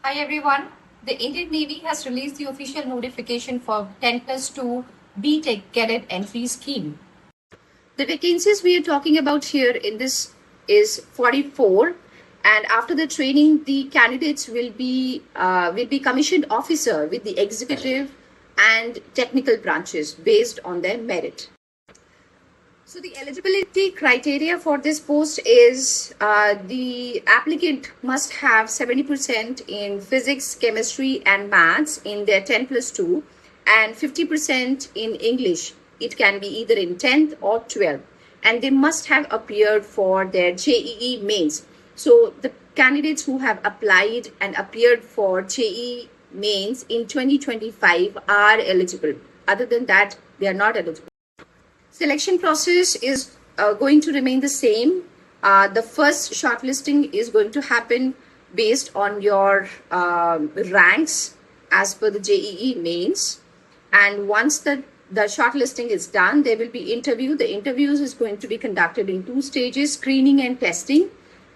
Hi everyone. The Indian Navy has released the official notification for 10 plus 2 BTech Cadet Entry Scheme. The vacancies we are talking about here in this is 44, and after the training, the candidates will be commissioned officer with the executive and technical branches based on their merit. So the eligibility criteria for this post is the applicant must have 70% in physics, chemistry, and maths in their 10 plus 2 and 50% in English. It can be either in 10th or 12th. And they must have appeared for their JEE mains. So the candidates who have applied and appeared for JEE mains in 2025 are eligible. Other than that, they are not eligible. Selection process is going to remain the same. The first shortlisting is going to happen based on your ranks as per the JEE mains. And once the shortlisting is done, there will be interview. The interviews is going to be conducted in 2 stages, screening and testing.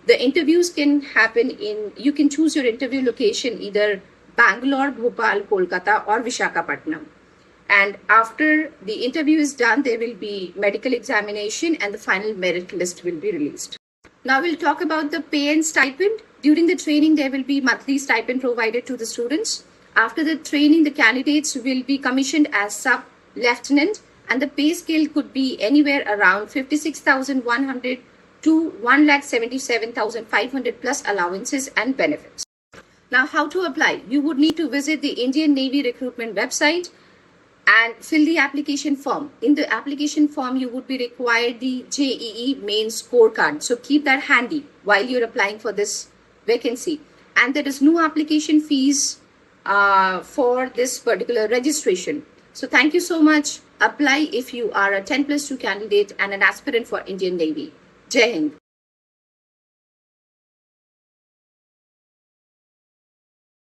The interviews can happen you can choose your interview location, either Bangalore, Bhopal, Kolkata, or Visakhapatnam. And after the interview is done, there will be medical examination and the final merit list will be released. Now we'll talk about the pay and stipend. During the training, there will be monthly stipend provided to the students. After the training, the candidates will be commissioned as sub-lieutenant, and the pay scale could be anywhere around 56,100 to 1,77,500 plus allowances and benefits. Now, how to apply? You would need to visit the Indian Navy recruitment website and fill the application form. In the application form, you would be required the JEE main scorecard. So keep that handy while you're applying for this vacancy. And there is no application fees for this particular registration. So thank you so much. Apply if you are a 10 plus 2 candidate and an aspirant for Indian Navy. Jai Hind.